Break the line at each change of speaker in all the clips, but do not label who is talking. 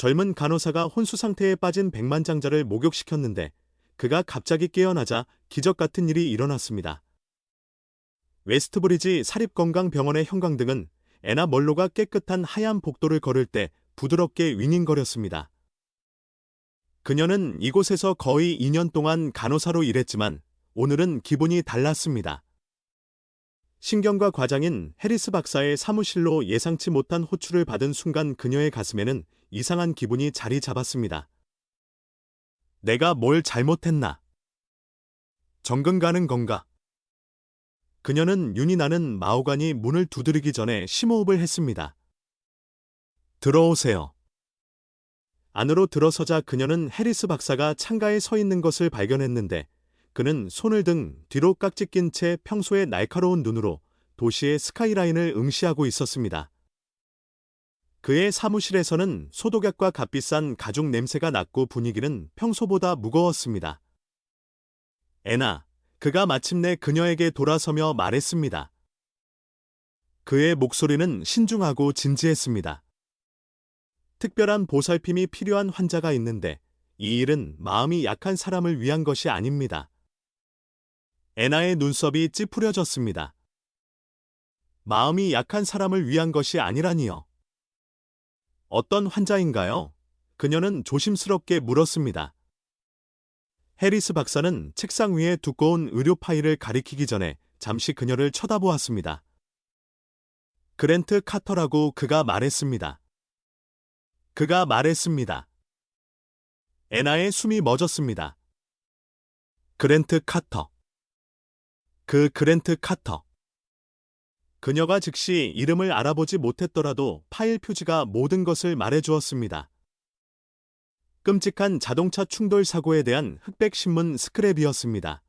젊은 간호사가 혼수 상태에 빠진 백만장자를 목욕시켰는데 그가 갑자기 깨어나자 기적 같은 일이 일어났습니다. 웨스트브리지 사립건강병원의 형광등은 애나 멀로가 깨끗한 하얀 복도를 걸을 때 부드럽게 윙윙거렸습니다. 그녀는 이곳에서 거의 2년 동안 간호사로 일했지만 오늘은 기분이 달랐습니다. 신경과 과장인 해리스 박사의 사무실로 예상치 못한 호출을 받은 순간 그녀의 가슴에는 이상한 기분이 자리 잡았습니다. 내가 뭘 잘못했나? 정근 가는 건가? 그녀는 윤이 나는 마호가니 문을 두드리기 전에 심호흡을 했습니다. 들어오세요. 안으로 들어서자 그녀는 해리스 박사가 창가에 서 있는 것을 발견했는데 그는 손을 등 뒤로 깍지 낀 채 평소의 날카로운 눈으로 도시의 스카이라인을 응시하고 있었습니다. 그의 사무실에서는 소독약과 값비싼 가죽 냄새가 났고 분위기는 평소보다 무거웠습니다. 애나, 그가 마침내 그녀에게 돌아서며 말했습니다. 그의 목소리는 신중하고 진지했습니다. 특별한 보살핌이 필요한 환자가 있는데 이 일은 마음이 약한 사람을 위한 것이 아닙니다. 애나의 눈썹이 찌푸려졌습니다. 마음이 약한 사람을 위한 것이 아니라니요. 어떤 환자인가요? 그녀는 조심스럽게 물었습니다. 해리스 박사는 책상 위에 두꺼운 의료 파일을 가리키기 전에 잠시 그녀를 쳐다보았습니다. 그랜트 카터라고 그가 말했습니다. 그가 말했습니다. 애나의 숨이 멎었습니다. 그랜트 카터. 그 그랜트 카터. 그녀가 즉시 이름을 알아보지 못했더라도 파일 표지가 모든 것을 말해주었습니다. 끔찍한 자동차 충돌 사고에 대한 흑백 신문 스크랩이었습니다.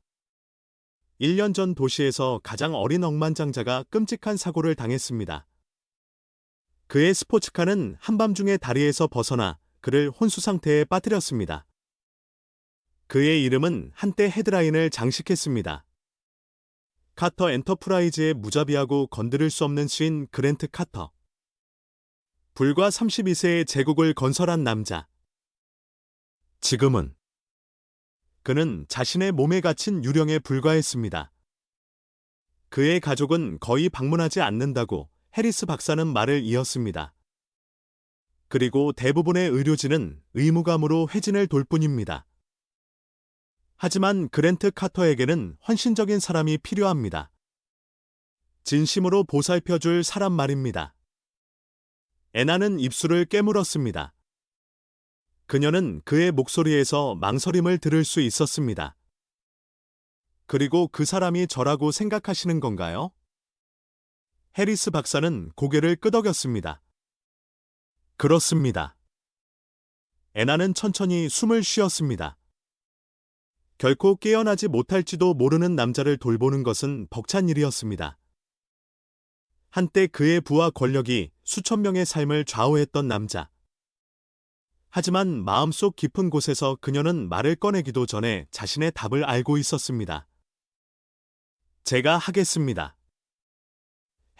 1년 전 도시에서 가장 어린 억만장자가 끔찍한 사고를 당했습니다. 그의 스포츠카는 한밤중에 다리에서 벗어나 그를 혼수 상태에 빠뜨렸습니다. 그의 이름은 한때 헤드라인을 장식했습니다. 카터 엔터프라이즈의 무자비하고 건드릴 수 없는 시인 그랜트 카터. 불과 32세의 제국을 건설한 남자. 지금은 그는 자신의 몸에 갇힌 유령에 불과했습니다. 그의 가족은 거의 방문하지 않는다고 해리스 박사는 말을 이었습니다. 그리고 대부분의 의료진은 의무감으로 회진을 돌 뿐입니다. 하지만 그랜트 카터에게는 헌신적인 사람이 필요합니다. 진심으로 보살펴줄 사람 말입니다. 애나는 입술을 깨물었습니다. 그녀는 그의 목소리에서 망설임을 들을 수 있었습니다. 그리고 그 사람이 저라고 생각하시는 건가요? 해리스 박사는 고개를 끄덕였습니다. 그렇습니다. 애나는 천천히 숨을 쉬었습니다. 결코 깨어나지 못할지도 모르는 남자를 돌보는 것은 벅찬 일이었습니다. 한때 그의 부와 권력이 수천 명의 삶을 좌우했던 남자. 하지만 마음속 깊은 곳에서 그녀는 말을 꺼내기도 전에 자신의 답을 알고 있었습니다. 제가 하겠습니다.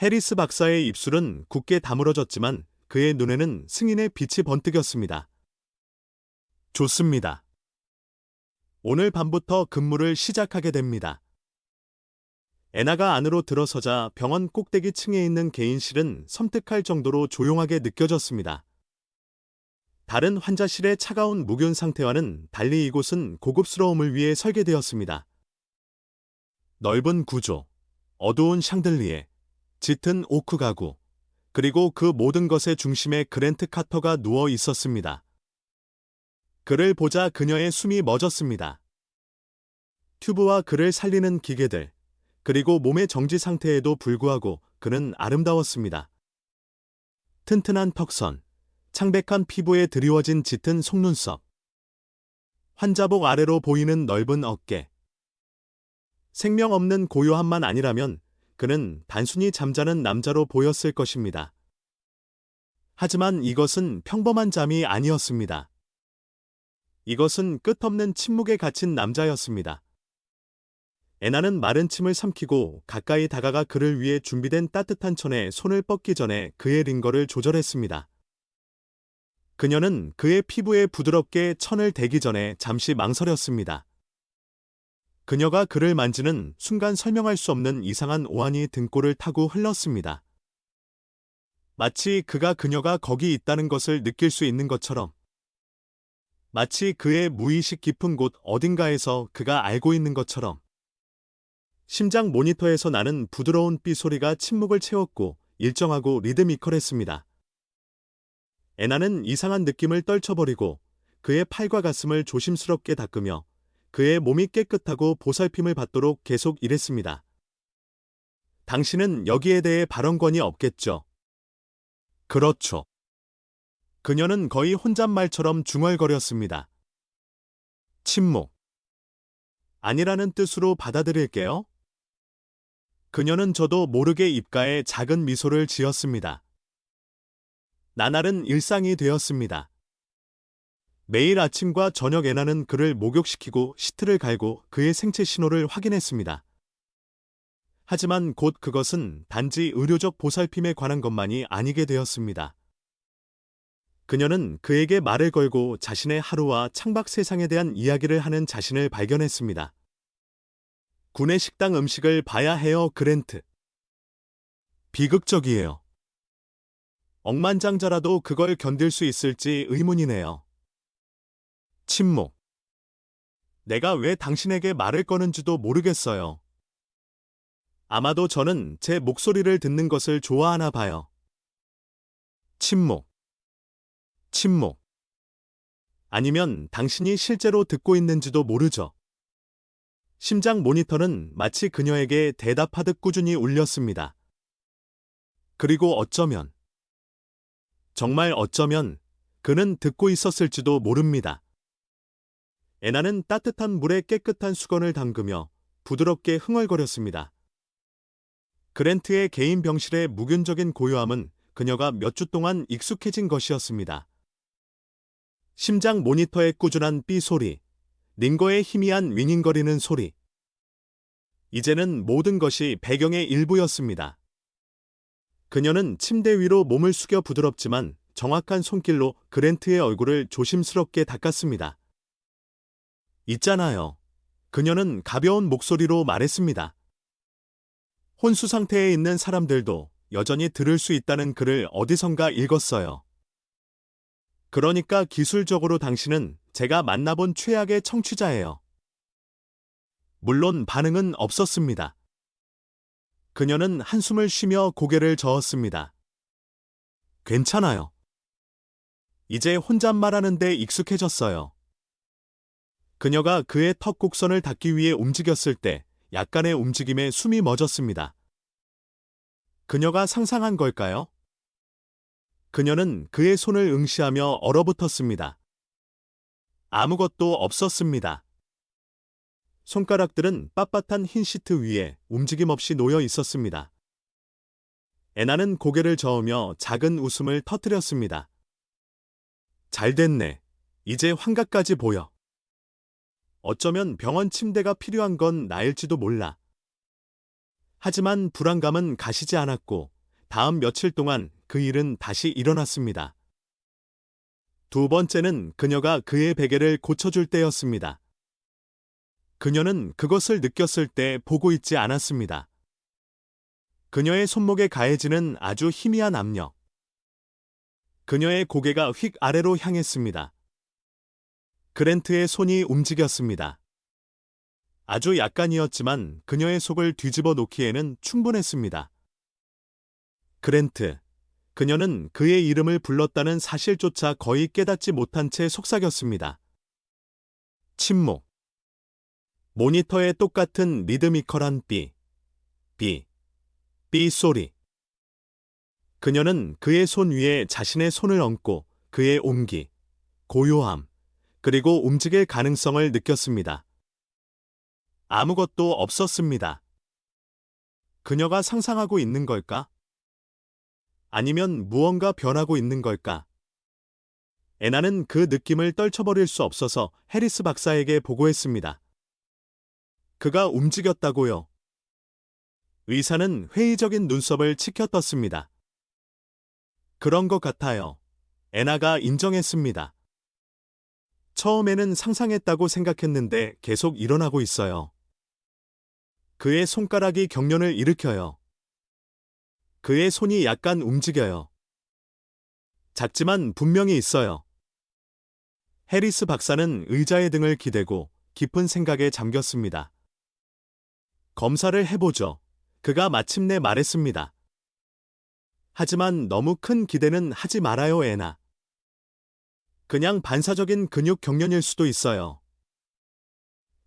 해리스 박사의 입술은 굳게 다물어졌지만 그의 눈에는 승인의 빛이 번뜩였습니다. 좋습니다. 오늘 밤부터 근무를 시작하게 됩니다. 애나가 안으로 들어서자 병원 꼭대기 층에 있는 개인실은 섬뜩할 정도로 조용하게 느껴졌습니다. 다른 환자실의 차가운 무균 상태와는 달리 이곳은 고급스러움을 위해 설계되었습니다. 넓은 구조, 어두운 샹들리에, 짙은 오크 가구, 그리고 그 모든 것의 중심에 그랜트 카터가 누워 있었습니다. 그를 보자 그녀의 숨이 멎었습니다. 튜브와 그를 살리는 기계들, 그리고 몸의 정지 상태에도 불구하고 그는 아름다웠습니다. 튼튼한 턱선, 창백한 피부에 드리워진 짙은 속눈썹, 환자복 아래로 보이는 넓은 어깨. 생명 없는 고요함만 아니라면 그는 단순히 잠자는 남자로 보였을 것입니다. 하지만 이것은 평범한 잠이 아니었습니다. 이것은 끝없는 침묵에 갇힌 남자였습니다. 애나는 마른 침을 삼키고 가까이 다가가 그를 위해 준비된 따뜻한 천에 손을 뻗기 전에 그의 링거를 조절했습니다. 그녀는 그의 피부에 부드럽게 천을 대기 전에 잠시 망설였습니다. 그녀가 그를 만지는 순간 설명할 수 없는 이상한 오한이 등골을 타고 흘렀습니다. 마치 그녀가 거기 있다는 것을 느낄 수 있는 것처럼, 마치 그의 무의식 깊은 곳 어딘가에서 그가 알고 있는 것처럼. 심장 모니터에서 나는 부드러운 삐 소리가 침묵을 채웠고 일정하고 리드미컬했습니다. 애나는 이상한 느낌을 떨쳐버리고 그의 팔과 가슴을 조심스럽게 닦으며 그의 몸이 깨끗하고 보살핌을 받도록 계속 일했습니다. 당신은 여기에 대해 발언권이 없겠죠? 그렇죠. 그녀는 거의 혼잣말처럼 중얼거렸습니다. 침묵. 아니라는 뜻으로 받아들일게요. 그녀는 저도 모르게 입가에 작은 미소를 지었습니다. 나날은 일상이 되었습니다. 매일 아침과 저녁 애나는 그를 목욕시키고 시트를 갈고 그의 생체 신호를 확인했습니다. 하지만 곧 그것은 단지 의료적 보살핌에 관한 것만이 아니게 되었습니다. 그녀는 그에게 말을 걸고 자신의 하루와 창밖 세상에 대한 이야기를 하는 자신을 발견했습니다. 구내 식당 음식을 봐야 해요, 그랜트. 비극적이에요. 억만장자라도 그걸 견딜 수 있을지 의문이네요. 침묵. 내가 왜 당신에게 말을 거는지도 모르겠어요. 아마도 저는 제 목소리를 듣는 것을 좋아하나 봐요. 침묵. 침묵. 아니면 당신이 실제로 듣고 있는지도 모르죠. 심장 모니터는 마치 그녀에게 대답하듯 꾸준히 울렸습니다. 그리고 어쩌면, 정말 어쩌면 그는 듣고 있었을지도 모릅니다. 애나는 따뜻한 물에 깨끗한 수건을 담그며 부드럽게 흥얼거렸습니다. 그랜트의 개인 병실의 무균적인 고요함은 그녀가 몇 주 동안 익숙해진 것이었습니다. 심장 모니터의 꾸준한 삐 소리, 링거의 희미한 윙윙거리는 소리. 이제는 모든 것이 배경의 일부였습니다. 그녀는 침대 위로 몸을 숙여 부드럽지만 정확한 손길로 그랜트의 얼굴을 조심스럽게 닦았습니다. 있잖아요. 그녀는 가벼운 목소리로 말했습니다. 혼수 상태에 있는 사람들도 여전히 들을 수 있다는 글을 어디선가 읽었어요. 그러니까 기술적으로 당신은 제가 만나본 최악의 청취자예요. 물론 반응은 없었습니다. 그녀는 한숨을 쉬며 고개를 저었습니다. 괜찮아요. 이제 혼잣말하는 데 익숙해졌어요. 그녀가 그의 턱 곡선을 닦기 위해 움직였을 때 약간의 움직임에 숨이 멎었습니다. 그녀가 상상한 걸까요? 그녀는 그의 손을 응시하며 얼어붙었습니다. 아무것도 없었습니다. 손가락들은 빳빳한 흰 시트 위에 움직임 없이 놓여 있었습니다. 애나는 고개를 저으며 작은 웃음을 터뜨렸습니다. 잘 됐네. 이제 환각까지 보여. 어쩌면 병원 침대가 필요한 건 나일지도 몰라. 하지만 불안감은 가시지 않았고 다음 며칠 동안 그 일은 다시 일어났습니다. 두 번째는 그녀가 그의 베개를 고쳐줄 때였습니다. 그녀는 그것을 느꼈을 때 보고 있지 않았습니다. 그녀의 손목에 가해지는 아주 희미한 압력. 그녀의 고개가 휙 아래로 향했습니다. 그랜트의 손이 움직였습니다. 아주 약간이었지만 그녀의 속을 뒤집어 놓기에는 충분했습니다. 그랜트. 그녀는 그의 이름을 불렀다는 사실조차 거의 깨닫지 못한 채 속삭였습니다. 침묵. 모니터에 똑같은 리드미컬한 삐 소리. 그녀는 그의 손 위에 자신의 손을 얹고 그의 온기, 고요함, 그리고 움직일 가능성을 느꼈습니다. 아무것도 없었습니다. 그녀가 상상하고 있는 걸까? 아니면 무언가 변하고 있는 걸까? 애나는 그 느낌을 떨쳐버릴 수 없어서 해리스 박사에게 보고했습니다. 그가 움직였다고요. 의사는 회의적인 눈썹을 치켜떴습니다. 그런 것 같아요. 애나가 인정했습니다. 처음에는 상상했다고 생각했는데 계속 일어나고 있어요. 그의 손가락이 경련을 일으켜요. 그의 손이 약간 움직여요. 작지만 분명히 있어요. 해리스 박사는 의자의 등을 기대고 깊은 생각에 잠겼습니다. 검사를 해보죠. 그가 마침내 말했습니다. 하지만 너무 큰 기대는 하지 말아요, 애나. 그냥 반사적인 근육 경련일 수도 있어요.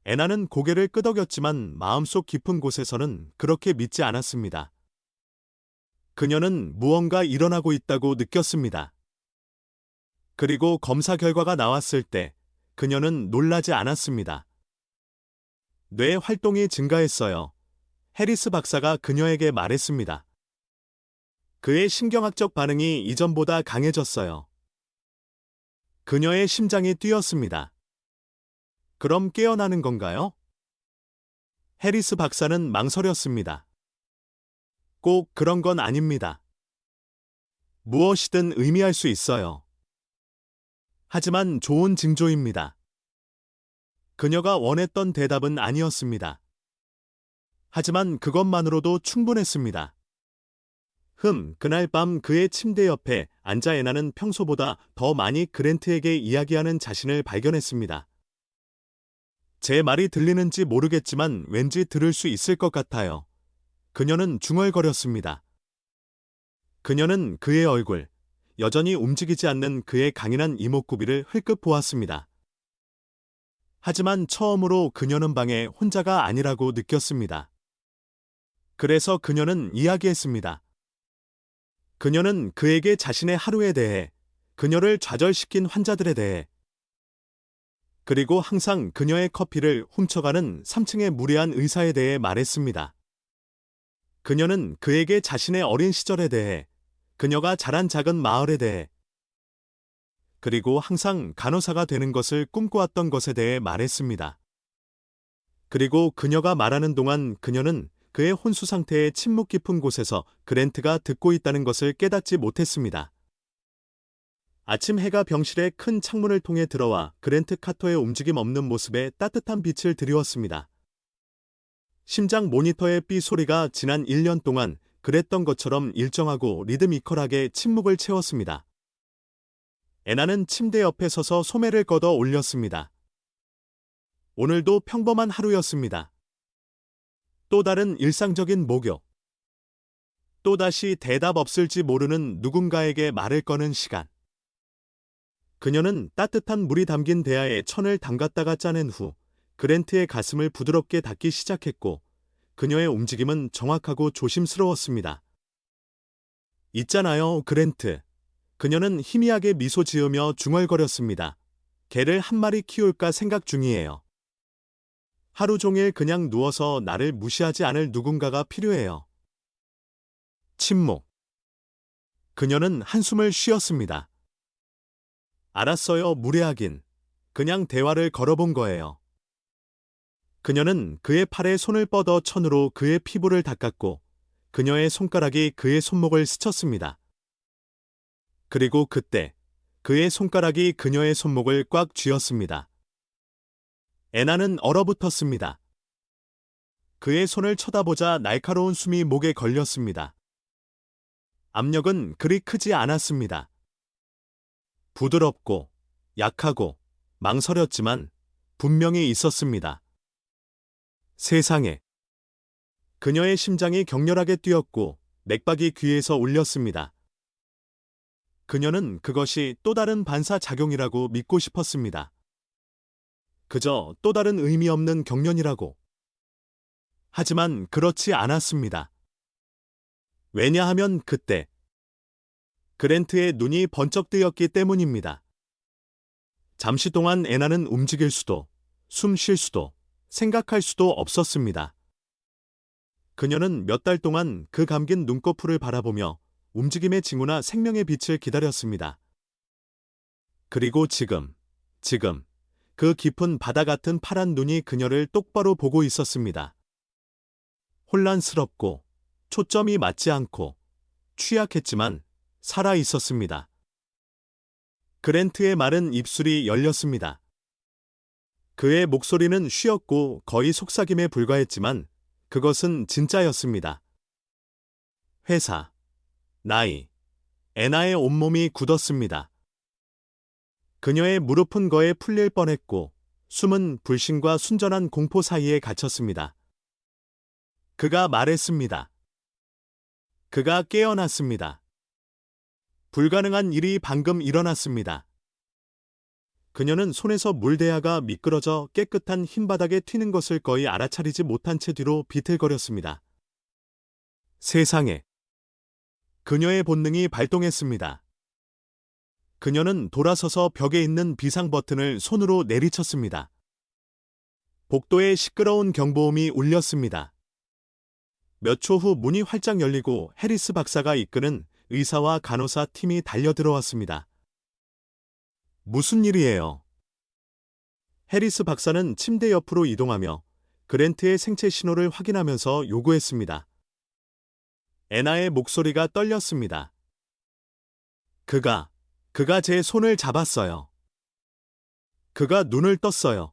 애나는 고개를 끄덕였지만 마음속 깊은 곳에서는 그렇게 믿지 않았습니다. 그녀는 무언가 일어나고 있다고 느꼈습니다. 그리고 검사 결과가 나왔을 때 그녀는 놀라지 않았습니다. 뇌 활동이 증가했어요. 해리스 박사가 그녀에게 말했습니다. 그의 신경학적 반응이 이전보다 강해졌어요. 그녀의 심장이 뛰었습니다. 그럼 깨어나는 건가요? 해리스 박사는 망설였습니다. 꼭 그런 건 아닙니다. 무엇이든 의미할 수 있어요. 하지만 좋은 징조입니다. 그녀가 원했던 대답은 아니었습니다. 하지만 그것만으로도 충분했습니다. 그날 밤 그의 침대 옆에 앉아 애나는 평소보다 더 많이 그랜트에게 이야기하는 자신을 발견했습니다. 제 말이 들리는지 모르겠지만 왠지 들을 수 있을 것 같아요. 그녀는 중얼거렸습니다. 그녀는 그의 얼굴, 여전히 움직이지 않는 그의 강인한 이목구비를 흘끗 보았습니다. 하지만 처음으로 그녀는 방에 혼자가 아니라고 느꼈습니다. 그래서 그녀는 이야기했습니다. 그녀는 그에게 자신의 하루에 대해, 그녀를 좌절시킨 환자들에 대해, 그리고 항상 그녀의 커피를 훔쳐가는 3층의 무례한 의사에 대해 말했습니다. 그녀는 그에게 자신의 어린 시절에 대해, 그녀가 자란 작은 마을에 대해, 그리고 항상 간호사가 되는 것을 꿈꿔왔던 것에 대해 말했습니다. 그리고 그녀가 말하는 동안 그녀는 그의 혼수 상태의 침묵 깊은 곳에서 그랜트가 듣고 있다는 것을 깨닫지 못했습니다. 아침 해가 병실의 큰 창문을 통해 들어와 그랜트 카터의 움직임 없는 모습에 따뜻한 빛을 드리웠습니다. 심장 모니터의 삐 소리가 지난 1년 동안 그랬던 것처럼 일정하고 리드미컬하게 침묵을 채웠습니다. 애나는 침대 옆에 서서 소매를 걷어 올렸습니다. 오늘도 평범한 하루였습니다. 또 다른 일상적인 목욕. 또다시 대답 없을지 모르는 누군가에게 말을 거는 시간. 그녀는 따뜻한 물이 담긴 대야에 천을 담갔다가 짜낸 후 그랜트의 가슴을 부드럽게 닦기 시작했고 그녀의 움직임은 정확하고 조심스러웠습니다. 있잖아요, 그랜트. 그녀는 희미하게 미소 지으며 중얼거렸습니다. 개를 한 마리 키울까 생각 중이에요. 하루 종일 그냥 누워서 나를 무시하지 않을 누군가가 필요해요. 침묵. 그녀는 한숨을 쉬었습니다. 알았어요, 무례하긴. 그냥 대화를 걸어본 거예요. 그녀는 그의 팔에 손을 뻗어 천으로 그의 피부를 닦았고 그녀의 손가락이 그의 손목을 스쳤습니다. 그리고 그때 그의 손가락이 그녀의 손목을 꽉 쥐었습니다. 애나는 얼어붙었습니다. 그의 손을 쳐다보자 날카로운 숨이 목에 걸렸습니다. 압력은 그리 크지 않았습니다. 부드럽고 약하고 망설였지만 분명히 있었습니다. 세상에. 그녀의 심장이 격렬하게 뛰었고 맥박이 귀에서 울렸습니다. 그녀는 그것이 또 다른 반사작용이라고 믿고 싶었습니다. 그저 또 다른 의미 없는 경련이라고. 하지만 그렇지 않았습니다. 왜냐하면 그때 그랜트의 눈이 번쩍 뜨였기 때문입니다. 잠시 동안 애나는 움직일 수도, 숨 쉴 수도, 생각할 수도 없었습니다. 그녀는 몇 달 동안 그 감긴 눈꺼풀을 바라보며 움직임의 징후나 생명의 빛을 기다렸습니다. 그리고 지금 그 깊은 바다 같은 파란 눈이 그녀를 똑바로 보고 있었습니다. 혼란스럽고 초점이 맞지 않고 취약했지만 살아 있었습니다. 그랜트의 마른 입술이 열렸습니다. 그의 목소리는 쉬었고 거의 속삭임에 불과했지만 그것은 진짜였습니다. 회사, 나이, 애나의 온몸이 굳었습니다. 그녀의 무릎은 거에 풀릴 뻔했고 숨은 불신과 순전한 공포 사이에 갇혔습니다. 그가 말했습니다. 그가 깨어났습니다. 불가능한 일이 방금 일어났습니다. 그녀는 손에서 물대야가 미끄러져 깨끗한 흰바닥에 튀는 것을 거의 알아차리지 못한 채 뒤로 비틀거렸습니다. 세상에. 그녀의 본능이 발동했습니다. 그녀는 돌아서서 벽에 있는 비상 버튼을 손으로 내리쳤습니다. 복도에 시끄러운 경보음이 울렸습니다. 몇 초 후 문이 활짝 열리고 해리스 박사가 이끄는 의사와 간호사 팀이 달려들어왔습니다. 무슨 일이에요? 해리스 박사는 침대 옆으로 이동하며 그랜트의 생체 신호를 확인하면서 요구했습니다. 애나의 목소리가 떨렸습니다. 그가 제 손을 잡았어요. 그가 눈을 떴어요.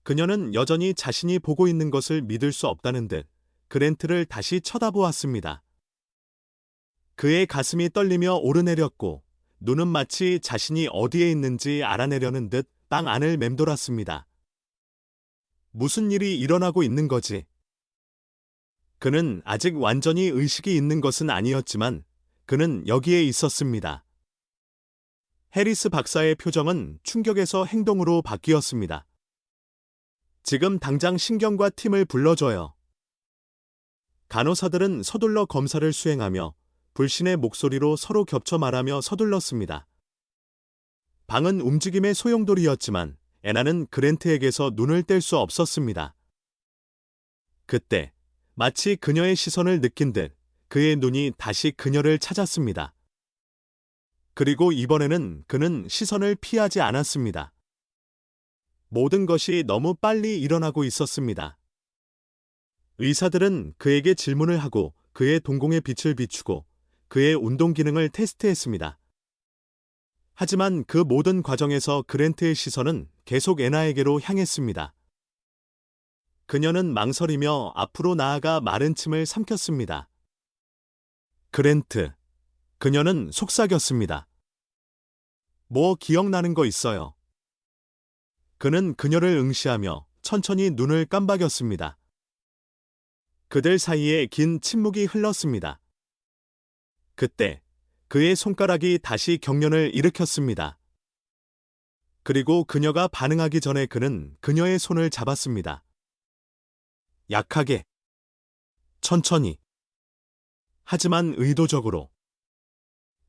그녀는 여전히 자신이 보고 있는 것을 믿을 수 없다는 듯 그랜트를 다시 쳐다보았습니다. 그의 가슴이 떨리며 오르내렸고 눈은 마치 자신이 어디에 있는지 알아내려는 듯 땅 안을 맴돌았습니다. 무슨 일이 일어나고 있는 거지? 그는 아직 완전히 의식이 있는 것은 아니었지만 그는 여기에 있었습니다. 해리스 박사의 표정은 충격에서 행동으로 바뀌었습니다. 지금 당장 신경과 팀을 불러줘요. 간호사들은 서둘러 검사를 수행하며 불신의 목소리로 서로 겹쳐 말하며 서둘렀습니다. 방은 움직임의 소용돌이였지만 애나는 그랜트에게서 눈을 뗄 수 없었습니다. 그때 마치 그녀의 시선을 느낀 듯 그의 눈이 다시 그녀를 찾았습니다. 그리고 이번에는 그는 시선을 피하지 않았습니다. 모든 것이 너무 빨리 일어나고 있었습니다. 의사들은 그에게 질문을 하고 그의 동공의 빛을 비추고 그의 운동 기능을 테스트했습니다. 하지만 그 모든 과정에서 그랜트의 시선은 계속 애나에게로 향했습니다. 그녀는 망설이며 앞으로 나아가 마른 침을 삼켰습니다. 그랜트. 그녀는 속삭였습니다. 뭐 기억나는 거 있어요? 그는 그녀를 응시하며 천천히 눈을 깜박였습니다. 그들 사이에 긴 침묵이 흘렀습니다. 그때 그의 손가락이 다시 경련을 일으켰습니다. 그리고 그녀가 반응하기 전에 그는 그녀의 손을 잡았습니다. 약하게, 천천히, 하지만 의도적으로.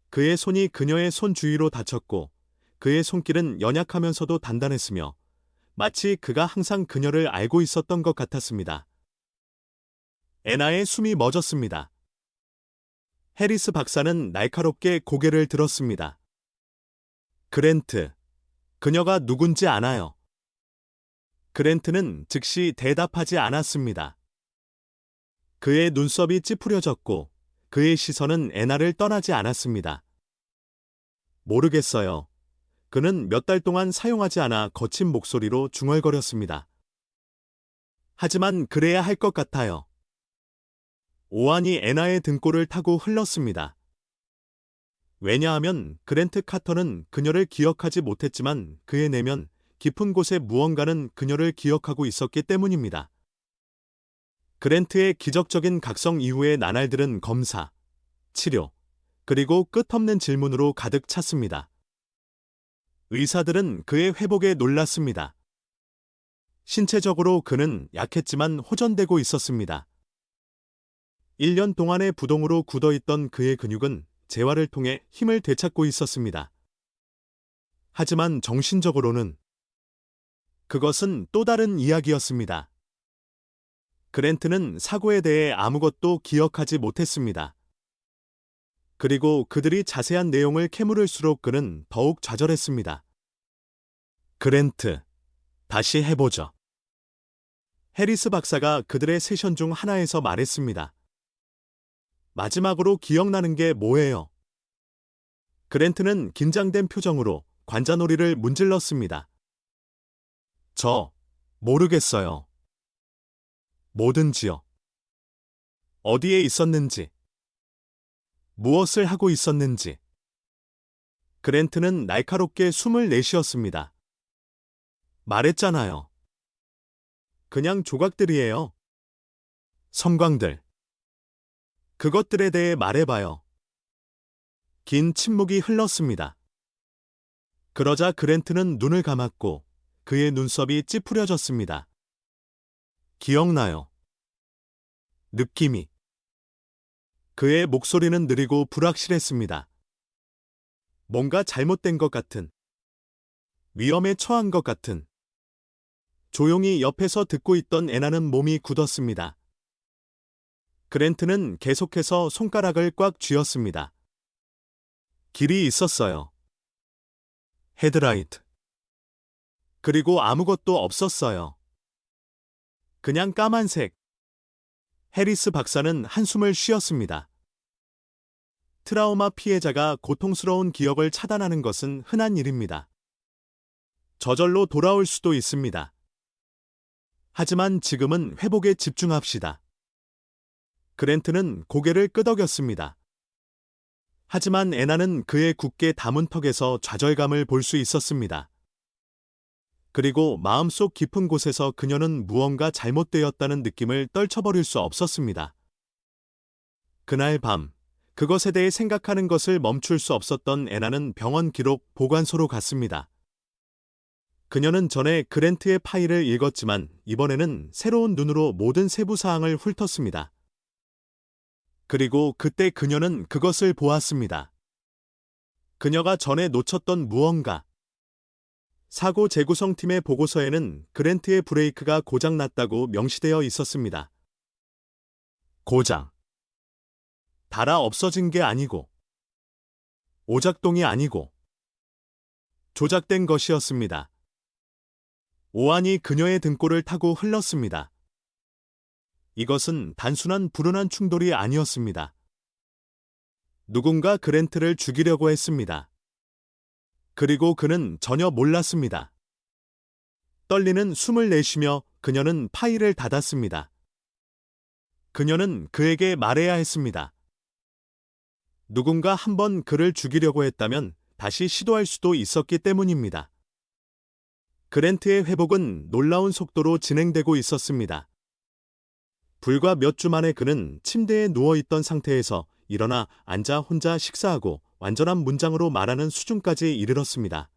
그의 손이 그녀의 손 주위로 닿쳤고 그의 손길은 연약하면서도 단단했으며 마치 그가 항상 그녀를 알고 있었던 것 같았습니다. 애나의 숨이 멎었습니다. 해리스 박사는 날카롭게 고개를 들었습니다. 그랜트. 그녀가 누군지 아나요? 그랜트는 즉시 대답하지 않았습니다. 그의 눈썹이 찌푸려졌고 그의 시선은 애나를 떠나지 않았습니다. 모르겠어요. 그는 몇 달 동안 사용하지 않아 거친 목소리로 중얼거렸습니다. 하지만 그래야 할 것 같아요. 오한이 애나의 등골을 타고 흘렀습니다. 왜냐하면 그랜트 카터는 그녀를 기억하지 못했지만 그의 내면 깊은 곳에 무언가는 그녀를 기억하고 있었기 때문입니다. 그랜트의 기적적인 각성 이후의 나날들은 검사, 치료, 그리고 끝없는 질문으로 가득 찼습니다. 의사들은 그의 회복에 놀랐습니다. 신체적으로 그는 약했지만 호전되고 있었습니다. 1년 동안의 부동으로 굳어있던 그의 근육은 재활을 통해 힘을 되찾고 있었습니다. 하지만 정신적으로는 그것은 또 다른 이야기였습니다. 그랜트는 사고에 대해 아무것도 기억하지 못했습니다. 그리고 그들이 자세한 내용을 캐물을수록 그는 더욱 좌절했습니다. 그랜트, 다시 해보죠. 해리스 박사가 그들의 세션 중 하나에서 말했습니다. 마지막으로 기억나는 게 뭐예요? 그랜트는 긴장된 표정으로 관자놀이를 문질렀습니다. 모르겠어요. 뭐든지요. 어디에 있었는지, 무엇을 하고 있었는지. 그랜트는 날카롭게 숨을 내쉬었습니다. 말했잖아요. 그냥 조각들이에요. 섬광들. 그것들에 대해 말해봐요. 긴 침묵이 흘렀습니다. 그러자 그랜트는 눈을 감았고 그의 눈썹이 찌푸려졌습니다. 기억나요. 느낌이. 그의 목소리는 느리고 불확실했습니다. 뭔가 잘못된 것 같은, 위험에 처한 것 같은. 조용히 옆에서 듣고 있던 애나는 몸이 굳었습니다. 그랜트는 계속해서 손가락을 꽉 쥐었습니다. 길이 있었어요. 헤드라이트. 그리고 아무것도 없었어요. 그냥 까만색. 해리스 박사는 한숨을 쉬었습니다. 트라우마 피해자가 고통스러운 기억을 차단하는 것은 흔한 일입니다. 저절로 돌아올 수도 있습니다. 하지만 지금은 회복에 집중합시다. 그랜트는 고개를 끄덕였습니다. 하지만 애나는 그의 굳게 담은 턱에서 좌절감을 볼 수 있었습니다. 그리고 마음속 깊은 곳에서 그녀는 무언가 잘못되었다는 느낌을 떨쳐버릴 수 없었습니다. 그날 밤, 그것에 대해 생각하는 것을 멈출 수 없었던 애나는 병원 기록 보관소로 갔습니다. 그녀는 전에 그랜트의 파일을 읽었지만 이번에는 새로운 눈으로 모든 세부 사항을 훑었습니다. 그리고 그때 그녀는 그것을 보았습니다. 그녀가 전에 놓쳤던 무언가. 사고 재구성팀의 보고서에는 그랜트의 브레이크가 고장났다고 명시되어 있었습니다. 고장. 달아 없어진 게 아니고, 오작동이 아니고, 조작된 것이었습니다. 오한이 그녀의 등골을 타고 흘렀습니다. 이것은 단순한 불운한 충돌이 아니었습니다. 누군가 그랜트를 죽이려고 했습니다. 그리고 그는 전혀 몰랐습니다. 떨리는 숨을 내쉬며 그녀는 파일을 닫았습니다. 그녀는 그에게 말해야 했습니다. 누군가 한번 그를 죽이려고 했다면 다시 시도할 수도 있었기 때문입니다. 그랜트의 회복은 놀라운 속도로 진행되고 있었습니다. 불과 몇 주 만에 그는 침대에 누워있던 상태에서 일어나 앉아 혼자 식사하고 완전한 문장으로 말하는 수준까지 이르렀습니다.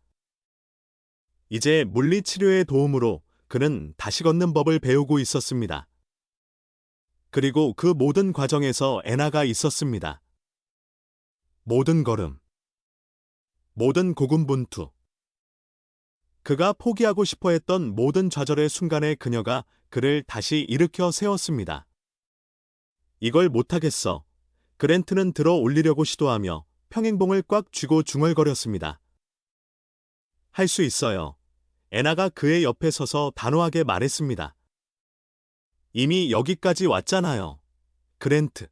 이제 물리치료의 도움으로 그는 다시 걷는 법을 배우고 있었습니다. 그리고 그 모든 과정에서 애나가 있었습니다. 모든 걸음, 모든 고군분투. 그가 포기하고 싶어 했던 모든 좌절의 순간에 그녀가 그를 다시 일으켜 세웠습니다. 이걸 못하겠어. 그랜트는 들어 올리려고 시도하며 평행봉을 꽉 쥐고 중얼거렸습니다. 할 수 있어요. 애나가 그의 옆에 서서 단호하게 말했습니다. 이미 여기까지 왔잖아요. 그랜트.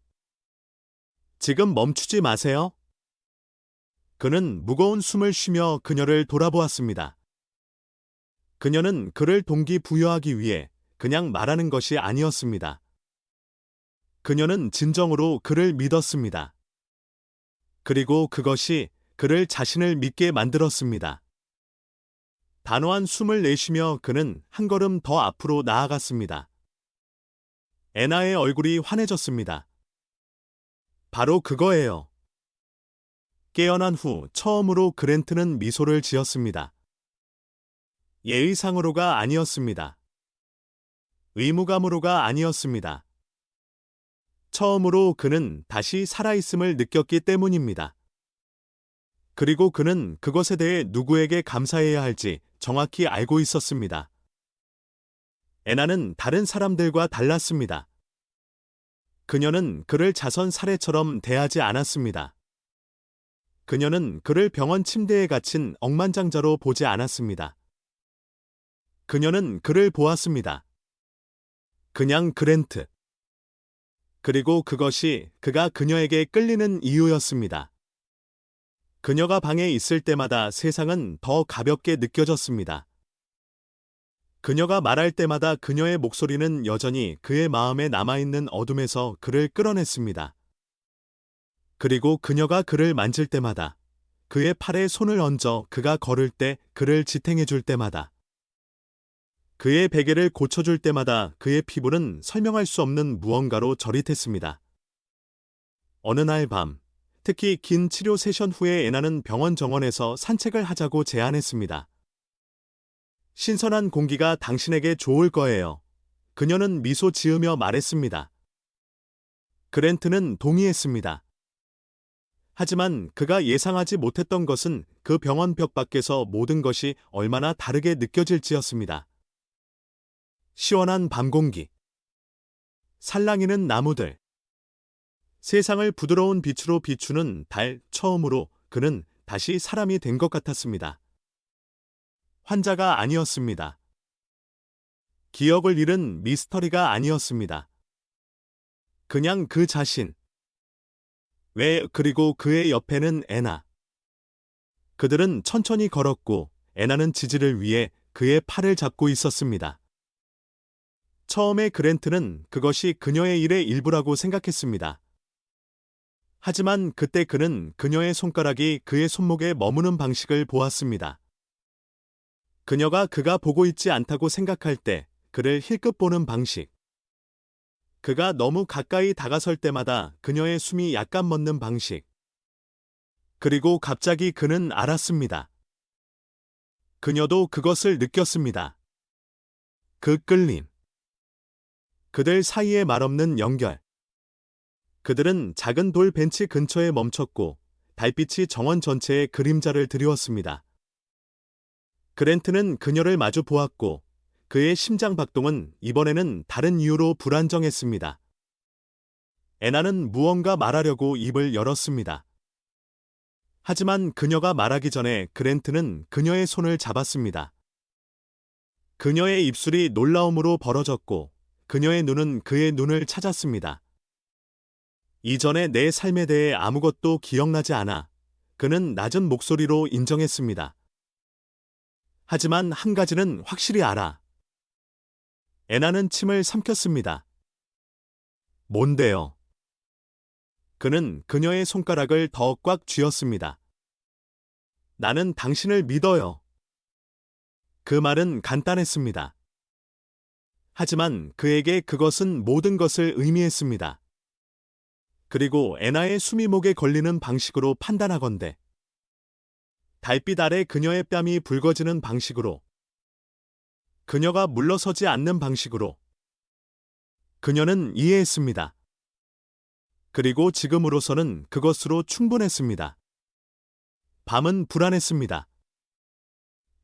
지금 멈추지 마세요. 그는 무거운 숨을 쉬며 그녀를 돌아보았습니다. 그녀는 그를 동기부여하기 위해 그냥 말하는 것이 아니었습니다. 그녀는 진정으로 그를 믿었습니다. 그리고 그것이 그를 자신을 믿게 만들었습니다. 단호한 숨을 내쉬며 그는 한 걸음 더 앞으로 나아갔습니다. 애나의 얼굴이 환해졌습니다. 바로 그거예요. 깨어난 후 처음으로 그랜트는 미소를 지었습니다. 예의상으로가 아니었습니다. 의무감으로가 아니었습니다. 처음으로 그는 다시 살아있음을 느꼈기 때문입니다. 그리고 그는 그것에 대해 누구에게 감사해야 할지 정확히 알고 있었습니다. 애나는 다른 사람들과 달랐습니다. 그녀는 그를 자선 사례처럼 대하지 않았습니다. 그녀는 그를 병원 침대에 갇힌 억만장자로 보지 않았습니다. 그녀는 그를 보았습니다. 그냥 그랜트. 그리고 그것이 그가 그녀에게 끌리는 이유였습니다. 그녀가 방에 있을 때마다 세상은 더 가볍게 느껴졌습니다. 그녀가 말할 때마다 그녀의 목소리는 여전히 그의 마음에 남아있는 어둠에서 그를 끌어냈습니다. 그리고 그녀가 그를 만질 때마다, 그의 팔에 손을 얹어 그가 걸을 때 그를 지탱해 줄 때마다, 그의 베개를 고쳐줄 때마다 그의 피부는 설명할 수 없는 무언가로 저릿했습니다. 어느 날 밤, 특히 긴 치료 세션 후에 애나는 병원 정원에서 산책을 하자고 제안했습니다. 신선한 공기가 당신에게 좋을 거예요. 그녀는 미소 지으며 말했습니다. 그랜트는 동의했습니다. 하지만 그가 예상하지 못했던 것은 그 병원 벽 밖에서 모든 것이 얼마나 다르게 느껴질지였습니다. 시원한 밤 공기, 살랑이는 나무들, 세상을 부드러운 빛으로 비추는 달. 처음으로 그는 다시 사람이 된 것 같았습니다. 환자가 아니었습니다. 기억을 잃은 미스터리가 아니었습니다. 그냥 그 자신. 그리고 그의 옆에는 애나. 그들은 천천히 걸었고 애나는 지지를 위해 그의 팔을 잡고 있었습니다. 처음에 그랜트는 그것이 그녀의 일의 일부라고 생각했습니다. 하지만 그때 그는 그녀의 손가락이 그의 손목에 머무는 방식을 보았습니다. 그가 보고 있지 않다고 생각할 때 그를 힐끗 보는 방식. 그가 너무 가까이 다가설 때마다 그녀의 숨이 약간 멎는 방식. 그리고 갑자기 그는 알았습니다. 그녀도 그것을 느꼈습니다. 그 끌림. 그들 사이의 말없는 연결. 그들은 작은 돌 벤치 근처에 멈췄고 달빛이 정원 전체에 그림자를 드리웠습니다. 그랜트는 그녀를 마주 보았고 그의 심장 박동은 이번에는 다른 이유로 불안정했습니다. 애나는 무언가 말하려고 입을 열었습니다. 하지만 그녀가 말하기 전에 그랜트는 그녀의 손을 잡았습니다. 그녀의 입술이 놀라움으로 벌어졌고 그녀의 눈은 그의 눈을 찾았습니다. 이전에 내 삶에 대해 아무것도 기억나지 않아. 그는 낮은 목소리로 인정했습니다. 하지만 한 가지는 확실히 알아. 애나는 침을 삼켰습니다. 뭔데요? 그는 그녀의 손가락을 더 꽉 쥐었습니다. 나는 당신을 믿어요. 그 말은 간단했습니다. 하지만 그에게 그것은 모든 것을 의미했습니다. 그리고 애나의 숨이 목에 걸리는 방식으로 판단하건대 달빛 아래 그녀의 뺨이 붉어지는 방식으로, 그녀가 물러서지 않는 방식으로, 그녀는 이해했습니다. 그리고 지금으로서는 그것으로 충분했습니다. 밤은 불안했습니다.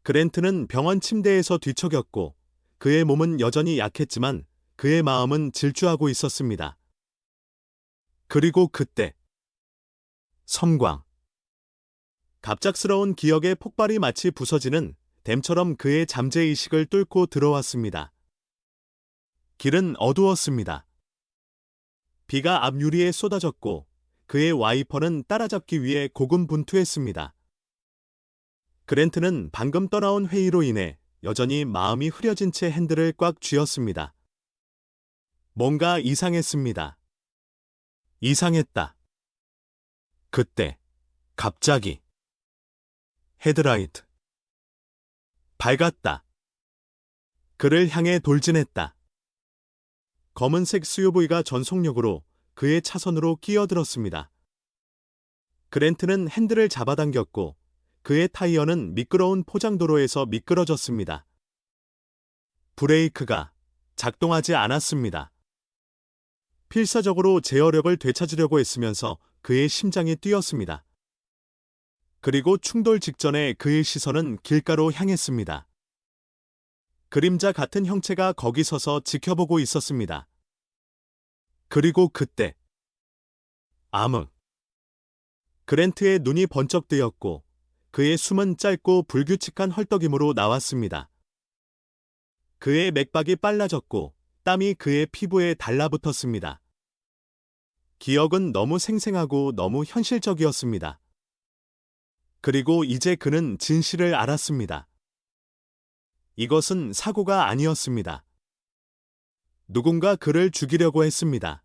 그랜트는 병원 침대에서 뒤척였고 그의 몸은 여전히 약했지만 그의 마음은 질주하고 있었습니다. 그리고 그때 섬광. 갑작스러운 기억의 폭발이 마치 부서지는 댐처럼 그의 잠재의식을 뚫고 들어왔습니다. 길은 어두웠습니다. 비가 앞 유리에 쏟아졌고 그의 와이퍼는 따라잡기 위해 고군분투했습니다. 그랜트는 방금 떠나온 회의로 인해 여전히 마음이 흐려진 채 핸들을 꽉 쥐었습니다. 뭔가 이상했습니다. 이상했다. 그때 갑자기 헤드라이트. 밝았다. 그를 향해 돌진했다. 검은색 SUV가 전속력으로 그의 차선으로 끼어들었습니다. 그랜트는 핸들을 잡아당겼고 그의 타이어는 미끄러운 포장도로에서 미끄러졌습니다. 브레이크가 작동하지 않았습니다. 필사적으로 제어력을 되찾으려고 했으면서 그의 심장이 뛰었습니다. 그리고 충돌 직전에 그의 시선은 길가로 향했습니다. 그림자 같은 형체가 거기 서서 지켜보고 있었습니다. 그리고 그때 암흑. 그랜트의 눈이 번쩍 뜨였고 그의 숨은 짧고 불규칙한 헐떡임으로 나왔습니다. 그의 맥박이 빨라졌고 땀이 그의 피부에 달라붙었습니다. 기억은 너무 생생하고 너무 현실적이었습니다. 그리고 이제 그는 진실을 알았습니다. 이것은 사고가 아니었습니다. 누군가 그를 죽이려고 했습니다.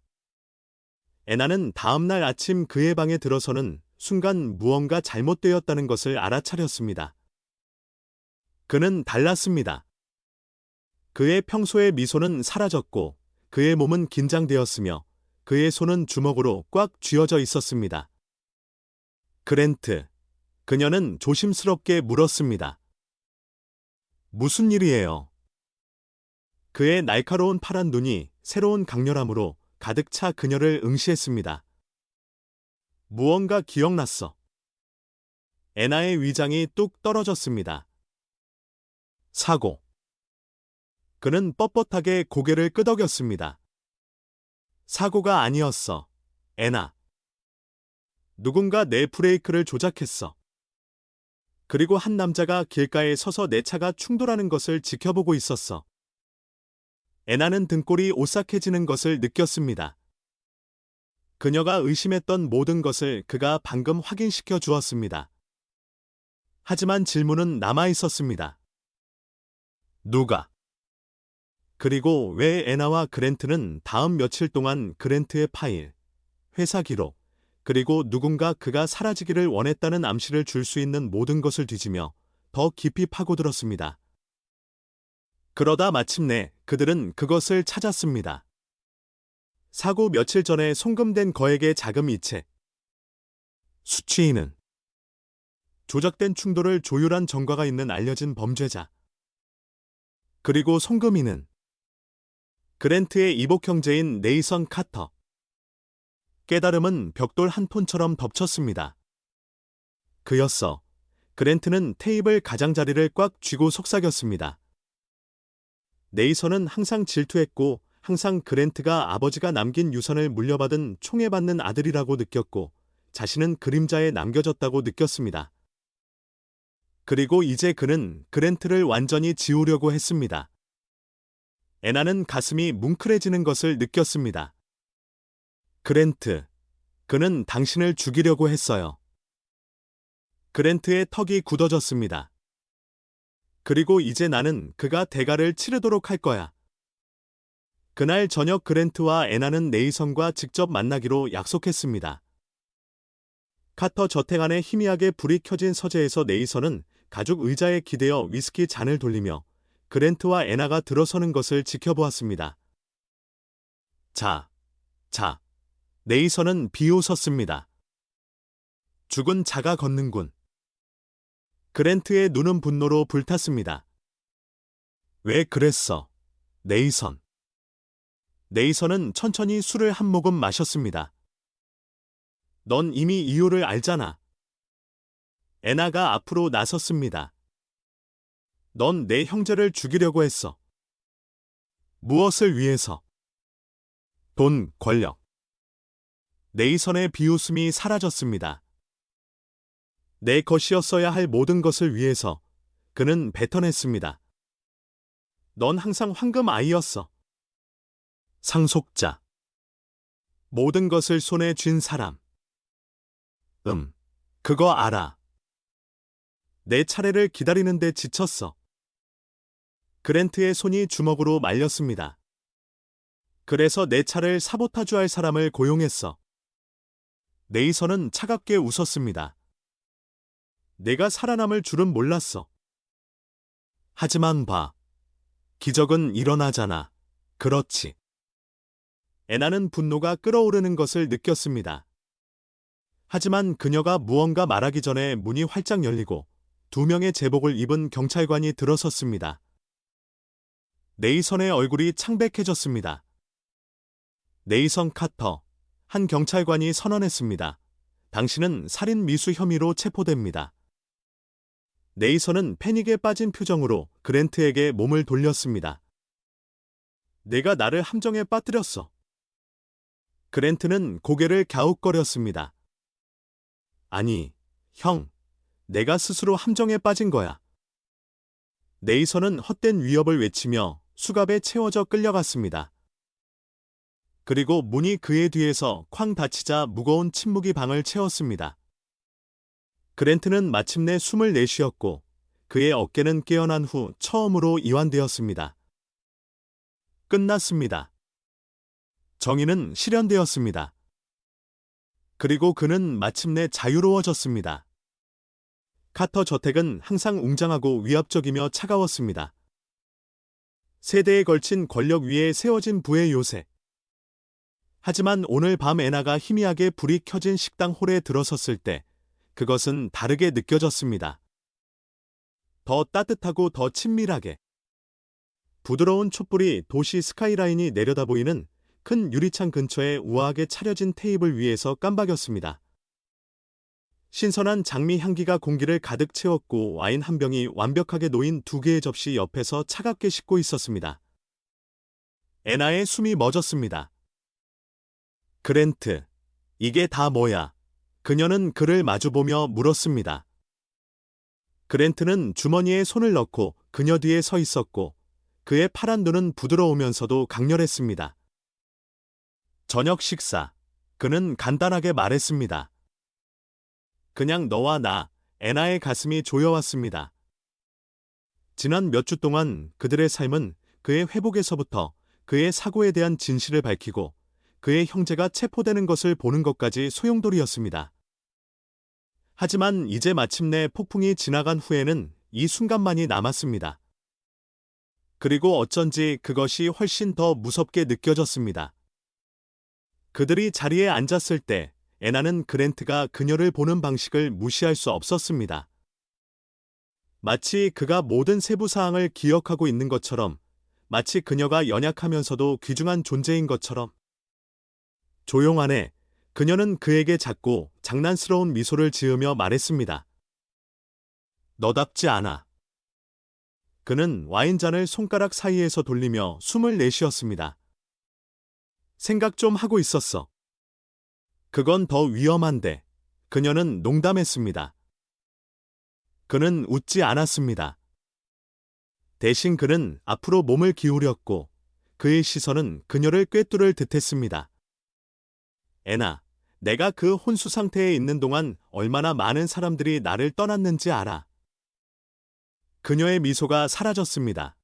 애나는 다음날 아침 그의 방에 들어서는 순간 무언가 잘못되었다는 것을 알아차렸습니다. 그는 달랐습니다. 그의 평소의 미소는 사라졌고 그의 몸은 긴장되었으며 그의 손은 주먹으로 꽉 쥐어져 있었습니다. 그랜트, 그녀는 조심스럽게 물었습니다. 무슨 일이에요? 그의 날카로운 파란 눈이 새로운 강렬함으로 가득 차 그녀를 응시했습니다. 무언가 기억났어. 애나의 위장이 뚝 떨어졌습니다. 사고. 그는 뻣뻣하게 고개를 끄덕였습니다. 사고가 아니었어, 애나. 누군가 내 브레이크를 조작했어. 그리고 한 남자가 길가에 서서 내 차가 충돌하는 것을 지켜보고 있었어. 애나는 등골이 오싹해지는 것을 느꼈습니다. 그녀가 의심했던 모든 것을 그가 방금 확인시켜 주었습니다. 하지만 질문은 남아 있었습니다. 누가? 그리고 왜 애나와 그랜트는 다음 며칠 동안 그랜트의 파일, 회사 기록, 그리고 누군가 그가 사라지기를 원했다는 암시를 줄 수 있는 모든 것을 뒤지며 더 깊이 파고들었습니다. 그러다 마침내 그들은 그것을 찾았습니다. 사고 며칠 전에 송금된 거액의 자금 이체. 수취인은 조작된 충돌을 조율한 전과가 있는 알려진 범죄자. 그리고 송금인은 그랜트의 이복 형제인 네이선 카터. 깨달음은 벽돌 한 톤처럼 덮쳤습니다. 그였어. 그랜트는 테이블 가장자리를 꽉 쥐고 속삭였습니다. 네이선은 항상 질투했고 항상 그랜트가 아버지가 남긴 유산을 물려받은 총애받는 아들이라고 느꼈고 자신은 그림자에 남겨졌다고 느꼈습니다. 그리고 이제 그는 그랜트를 완전히 지우려고 했습니다. 애나는 가슴이 뭉클해지는 것을 느꼈습니다. 그랜트, 그는 당신을 죽이려고 했어요. 그랜트의 턱이 굳어졌습니다. 그리고 이제 나는 그가 대가를 치르도록 할 거야. 그날 저녁 그랜트와 애나는 네이선과 직접 만나기로 약속했습니다. 카터 저택 안에 희미하게 불이 켜진 서재에서 네이선은 가죽 의자에 기대어 위스키 잔을 돌리며 그랜트와 애나가 들어서는 것을 지켜보았습니다. 자, 네이선은 비웃었습니다. 죽은 자가 걷는군. 그랜트의 눈은 분노로 불탔습니다. 왜 그랬어, 네이선? 네이선은 천천히 술을 한 모금 마셨습니다. 넌 이미 이유를 알잖아. 애나가 앞으로 나섰습니다. 넌 내 형제를 죽이려고 했어. 무엇을 위해서? 돈, 권력. 네이선의 비웃음이 사라졌습니다. 내 것이었어야 할 모든 것을 위해서 그는 뱉어냈습니다. 넌 항상 황금 아이였어. 상속자. 모든 것을 손에 쥔 사람. 그거 알아. 내 차례를 기다리는데 지쳤어. 그랜트의 손이 주먹으로 말렸습니다. 그래서 내 차를 사보타주할 사람을 고용했어. 네이선은 차갑게 웃었습니다. 내가 살아남을 줄은 몰랐어. 하지만 봐. 기적은 일어나잖아. 그렇지. 애나는 분노가 끓어오르는 것을 느꼈습니다. 하지만 그녀가 무언가 말하기 전에 문이 활짝 열리고 2명의 제복을 입은 경찰관이 들어섰습니다. 네이선의 얼굴이 창백해졌습니다. 네이선 카터, 한 경찰관이 선언했습니다. 당신은 살인 미수 혐의로 체포됩니다. 네이선은 패닉에 빠진 표정으로 그랜트에게 몸을 돌렸습니다. 내가 나를 함정에 빠뜨렸어. 그랜트는 고개를 갸웃거렸습니다. 아니, 형, 내가 스스로 함정에 빠진 거야. 네이선은 헛된 위협을 외치며 수갑에 채워져 끌려갔습니다. 그리고 문이 그의 뒤에서 쾅 닫히자 무거운 침묵이 방을 채웠습니다. 그랜트는 마침내 숨을 내쉬었고 그의 어깨는 깨어난 후 처음으로 이완되었습니다. 끝났습니다. 정의는 실현되었습니다. 그리고 그는 마침내 자유로워졌습니다. 카터 저택은 항상 웅장하고 위압적이며 차가웠습니다. 세대에 걸친 권력 위에 세워진 부의 요새. 하지만 오늘 밤 애나가 희미하게 불이 켜진 식당 홀에 들어섰을 때 그것은 다르게 느껴졌습니다. 더 따뜻하고 더 친밀하게. 부드러운 촛불이 도시 스카이라인이 내려다보이는 큰 유리창 근처에 우아하게 차려진 테이블 위에서 깜박였습니다. 신선한 장미 향기가 공기를 가득 채웠고 와인 한 병이 완벽하게 놓인 두 개의 접시 옆에서 차갑게 식고 있었습니다. 애나의 숨이 멎었습니다. 그랜트, 이게 다 뭐야? 그녀는 그를 마주보며 물었습니다. 그랜트는 주머니에 손을 넣고 그녀 뒤에 서 있었고 그의 파란 눈은 부드러우면서도 강렬했습니다. 저녁 식사. 그는 간단하게 말했습니다. 그냥 너와 나. 애나의 가슴이 조여왔습니다. 지난 몇 주 동안 그들의 삶은 그의 회복에서부터 그의 사고에 대한 진실을 밝히고 그의 형제가 체포되는 것을 보는 것까지 소용돌이였습니다. 하지만 이제 마침내 폭풍이 지나간 후에는 이 순간만이 남았습니다. 그리고 어쩐지 그것이 훨씬 더 무섭게 느껴졌습니다. 그들이 자리에 앉았을 때 애나는 그랜트가 그녀를 보는 방식을 무시할 수 없었습니다. 마치 그가 모든 세부 사항을 기억하고 있는 것처럼, 마치 그녀가 연약하면서도 귀중한 존재인 것처럼. 조용하네. 그녀는 그에게 작고 장난스러운 미소를 지으며 말했습니다. 너답지 않아. 그는 와인잔을 손가락 사이에서 돌리며 숨을 내쉬었습니다. 생각 좀 하고 있었어. 그건 더 위험한데. 그녀는 농담했습니다. 그는 웃지 않았습니다. 대신 그는 앞으로 몸을 기울였고 그의 시선은 그녀를 꿰뚫을 듯했습니다. 애나, 내가 그 혼수 상태에 있는 동안 얼마나 많은 사람들이 나를 떠났는지 알아. 그녀의 미소가 사라졌습니다.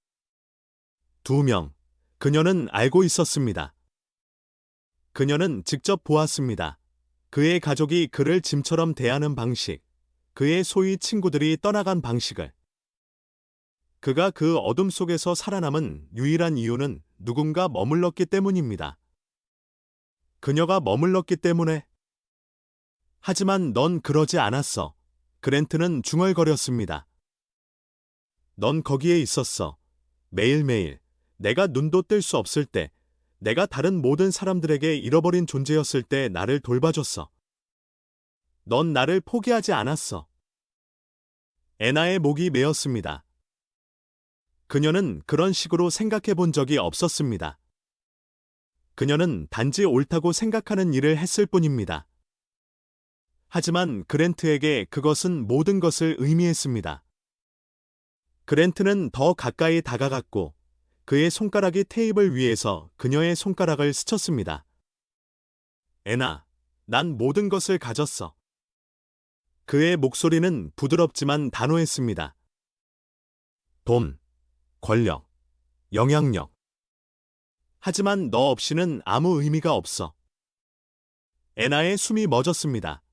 2명. 그녀는 알고 있었습니다. 그녀는 직접 보았습니다. 그의 가족이 그를 짐처럼 대하는 방식, 그의 소위 친구들이 떠나간 방식을. 그가 그 어둠 속에서 살아남은 유일한 이유는 누군가 머물렀기 때문입니다. 그녀가 머물렀기 때문에. 하지만 넌 그러지 않았어. 그랜트는 중얼거렸습니다. 넌 거기에 있었어. 매일매일. 내가 눈도 뜰 수 없을 때, 내가 다른 모든 사람들에게 잃어버린 존재였을 때 나를 돌봐줬어. 넌 나를 포기하지 않았어. 애나의 목이 메었습니다. 그녀는 그런 식으로 생각해 본 적이 없었습니다. 그녀는 단지 옳다고 생각하는 일을 했을 뿐입니다. 하지만 그랜트에게 그것은 모든 것을 의미했습니다. 그랜트는 더 가까이 다가갔고 그의 손가락이 테이블 위에서 그녀의 손가락을 스쳤습니다. 애나, 난 모든 것을 가졌어. 그의 목소리는 부드럽지만 단호했습니다. 돈, 권력, 영향력. 하지만 너 없이는 아무 의미가 없어. 애나의 숨이 멎었습니다.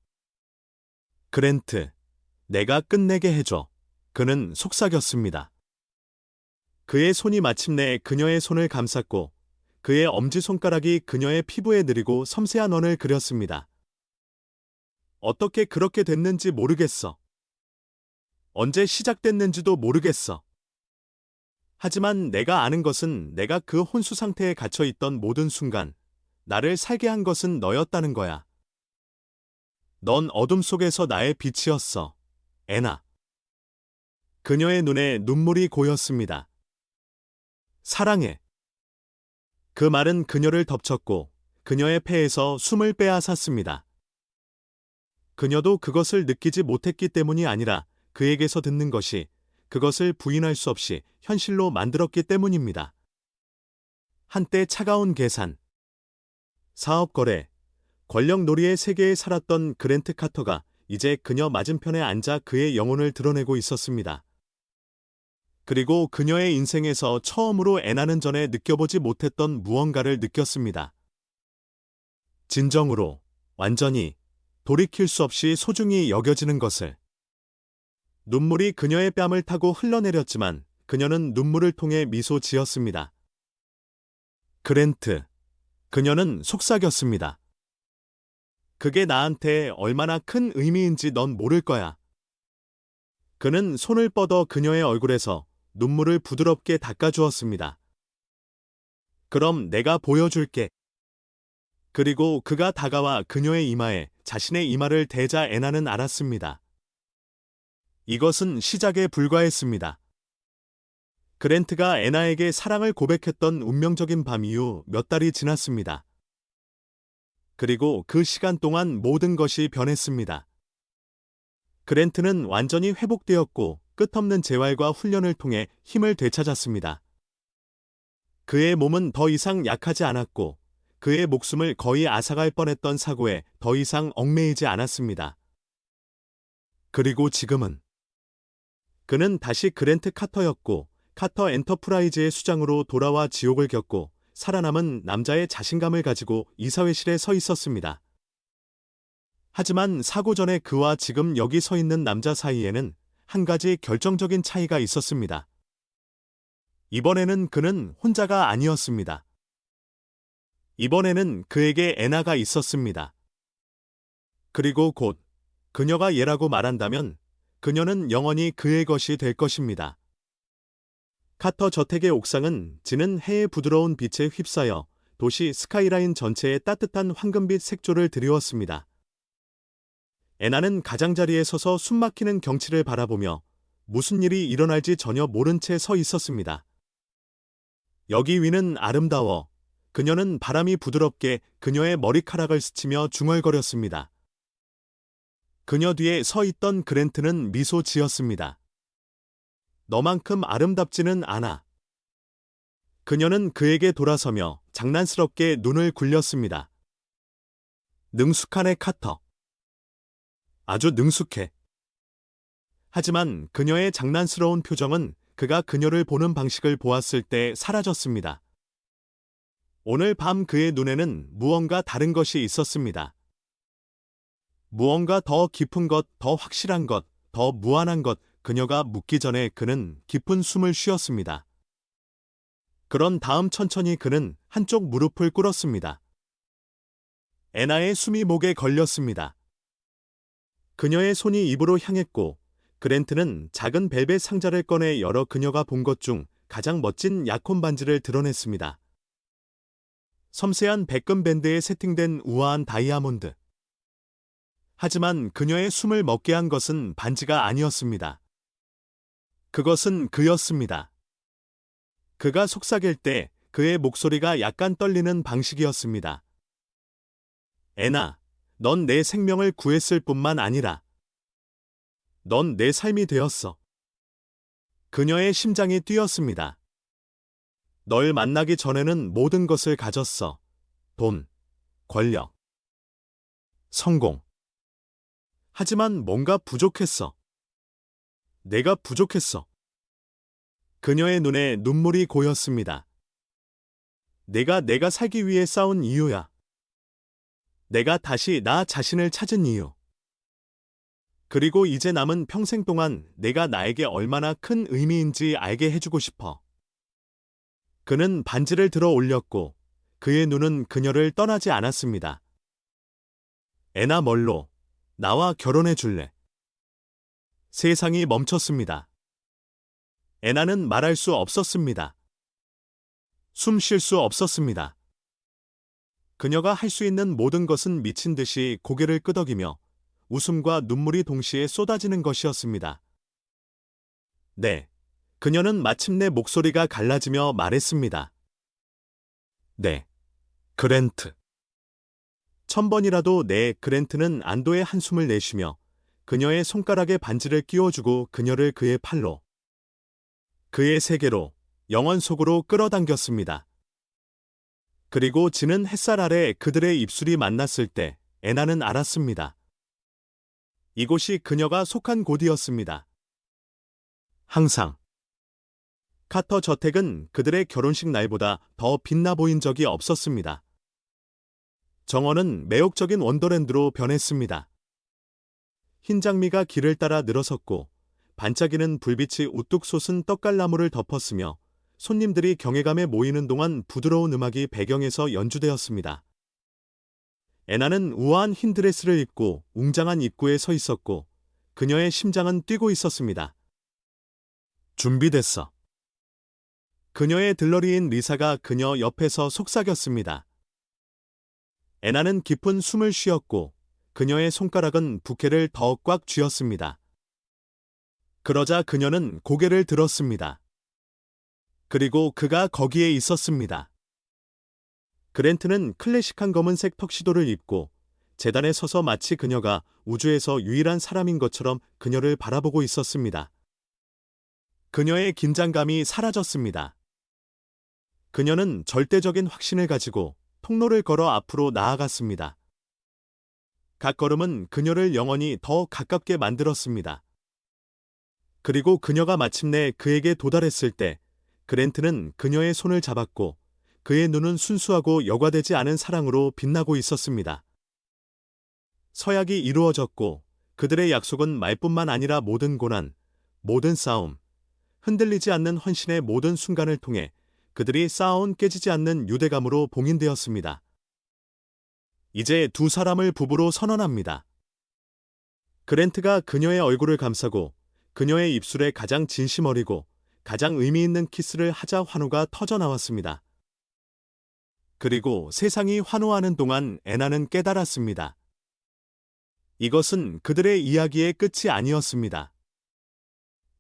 그랜트, 내가 끝내게 해줘. 그는 속삭였습니다. 그의 손이 마침내 그녀의 손을 감쌌고 그의 엄지손가락이 그녀의 피부에 느리고 섬세한 원을 그렸습니다. 어떻게 그렇게 됐는지 모르겠어. 언제 시작됐는지도 모르겠어. 하지만 내가 아는 것은 내가 그 혼수 상태에 갇혀 있던 모든 순간 나를 살게 한 것은 너였다는 거야. 넌 어둠 속에서 나의 빛이었어. 애나. 그녀의 눈에 눈물이 고였습니다. 사랑해. 그 말은 그녀를 덮쳤고 그녀의 폐에서 숨을 빼앗았습니다. 그녀도 그것을 느끼지 못했기 때문이 아니라 그에게서 듣는 것이 그것을 부인할 수 없이 현실로 만들었기 때문입니다. 한때 차가운 계산, 사업 거래, 권력 놀이의 세계에 살았던 그랜트 카터가 이제 그녀 맞은편에 앉아 그의 영혼을 드러내고 있었습니다. 그리고 그녀의 인생에서 처음으로 애나는 전에 느껴보지 못했던 무언가를 느꼈습니다. 진정으로, 완전히, 돌이킬 수 없이 소중히 여겨지는 것을. 눈물이 그녀의 뺨을 타고 흘러내렸지만 그녀는 눈물을 통해 미소 지었습니다. 그랜트. 그녀는 속삭였습니다. 그게 나한테 얼마나 큰 의미인지 넌 모를 거야. 그는 손을 뻗어 그녀의 얼굴에서 눈물을 부드럽게 닦아주었습니다. 그럼 내가 보여줄게. 그리고 그가 다가와 그녀의 이마에 자신의 이마를 대자 애나는 알았습니다. 이것은 시작에 불과했습니다. 그랜트가 애나에게 사랑을 고백했던 운명적인 밤 이후 몇 달이 지났습니다. 그리고 그 시간 동안 모든 것이 변했습니다. 그랜트는 완전히 회복되었고 끝없는 재활과 훈련을 통해 힘을 되찾았습니다. 그의 몸은 더 이상 약하지 않았고 그의 목숨을 거의 앗아갈 뻔했던 사고에 더 이상 얽매이지 않았습니다. 그리고 지금은 그는 다시 그랜트 카터였고 카터 엔터프라이즈의 수장으로 돌아와 지옥을 겪고 살아남은 남자의 자신감을 가지고 이사회실에 서 있었습니다. 하지만 사고 전에 그와 지금 여기 서 있는 남자 사이에는 한 가지 결정적인 차이가 있었습니다. 이번에는 그는 혼자가 아니었습니다. 이번에는 그에게 애나가 있었습니다. 그리고 곧 그녀가 얘라고 말한다면 그녀는 영원히 그의 것이 될 것입니다. 카터 저택의 옥상은 지는 해의 부드러운 빛에 휩싸여 도시 스카이라인 전체에 따뜻한 황금빛 색조를 드리웠습니다. 애나는 가장자리에 서서 숨막히는 경치를 바라보며 무슨 일이 일어날지 전혀 모른 채 서 있었습니다. 여기 위는 아름다워. 그녀는 바람이 부드럽게 그녀의 머리카락을 스치며 중얼거렸습니다. 그녀 뒤에 서 있던 그랜트는 미소 지었습니다. 너만큼 아름답지는 않아. 그녀는 그에게 돌아서며 장난스럽게 눈을 굴렸습니다. 능숙하네 카터. 아주 능숙해. 하지만 그녀의 장난스러운 표정은 그가 그녀를 보는 방식을 보았을 때 사라졌습니다. 오늘 밤 그의 눈에는 무언가 다른 것이 있었습니다. 무언가 더 깊은 것, 더 확실한 것, 더 무한한 것. 그녀가 묻기 전에 그는 깊은 숨을 쉬었습니다. 그런 다음 천천히 그는 한쪽 무릎을 꿇었습니다. 애나의 숨이 목에 걸렸습니다. 그녀의 손이 입으로 향했고 그랜트는 작은 벨벳 상자를 꺼내 열어 그녀가 본 것 중 가장 멋진 약혼 반지를 드러냈습니다. 섬세한 백금 밴드에 세팅된 우아한 다이아몬드. 하지만 그녀의 숨을 멎게 한 것은 반지가 아니었습니다. 그것은 그였습니다. 그가 속삭일 때 그의 목소리가 약간 떨리는 방식이었습니다. 애나, 넌 내 생명을 구했을 뿐만 아니라 넌 내 삶이 되었어. 그녀의 심장이 뛰었습니다. 널 만나기 전에는 모든 것을 가졌어. 돈, 권력, 성공. 하지만 뭔가 부족했어. 내가 부족했어. 그녀의 눈에 눈물이 고였습니다. 내가 살기 위해 싸운 이유야. 내가 다시 나 자신을 찾은 이유. 그리고 이제 남은 평생 동안 내가 나에게 얼마나 큰 의미인지 알게 해주고 싶어. 그는 반지를 들어 올렸고 그의 눈은 그녀를 떠나지 않았습니다. 애나 멀로, 나와 결혼해 줄래? 세상이 멈췄습니다. 애나는 말할 수 없었습니다. 숨 쉴 수 없었습니다. 그녀가 할 수 있는 모든 것은 미친 듯이 고개를 끄덕이며 웃음과 눈물이 동시에 쏟아지는 것이었습니다. 네. 그녀는 마침내 목소리가 갈라지며 말했습니다. 네. 그랜트. 1000번이라도 네. 그랜트는 안도의 한숨을 내쉬며 그녀의 손가락에 반지를 끼워주고 그녀를 그의 팔로, 그의 세계로, 영원 속으로 끌어당겼습니다. 그리고 지는 햇살 아래 그들의 입술이 만났을 때 애나는 알았습니다. 이곳이 그녀가 속한 곳이었습니다. 항상. 카터 저택은 그들의 결혼식 날보다 더 빛나 보인 적이 없었습니다. 정원은 매혹적인 원더랜드로 변했습니다. 흰 장미가 길을 따라 늘어섰고 반짝이는 불빛이 우뚝 솟은 떡갈나무를 덮었으며 손님들이 경외감에 모이는 동안 부드러운 음악이 배경에서 연주되었습니다. 애나는 우아한 흰 드레스를 입고 웅장한 입구에 서 있었고 그녀의 심장은 뛰고 있었습니다. 준비됐어. 그녀의 들러리인 리사가 그녀 옆에서 속삭였습니다. 애나는 깊은 숨을 쉬었고 그녀의 손가락은 부케를 더 꽉 쥐었습니다. 그러자 그녀는 고개를 들었습니다. 그리고 그가 거기에 있었습니다. 그랜트는 클래식한 검은색 턱시도를 입고 재단에 서서 마치 그녀가 우주에서 유일한 사람인 것처럼 그녀를 바라보고 있었습니다. 그녀의 긴장감이 사라졌습니다. 그녀는 절대적인 확신을 가지고 통로를 걸어 앞으로 나아갔습니다. 각 걸음은 그녀를 영원히 더 가깝게 만들었습니다. 그리고 그녀가 마침내 그에게 도달했을 때 그랜트는 그녀의 손을 잡았고 그의 눈은 순수하고 여과되지 않은 사랑으로 빛나고 있었습니다. 서약이 이루어졌고 그들의 약속은 말뿐만 아니라 모든 고난, 모든 싸움, 흔들리지 않는 헌신의 모든 순간을 통해 그들이 쌓아온 깨지지 않는 유대감으로 봉인되었습니다. 이제 두 사람을 부부로 선언합니다. 그랜트가 그녀의 얼굴을 감싸고 그녀의 입술에 가장 진심 어리고 가장 의미 있는 키스를 하자 환호가 터져 나왔습니다. 그리고 세상이 환호하는 동안 애나는 깨달았습니다. 이것은 그들의 이야기의 끝이 아니었습니다.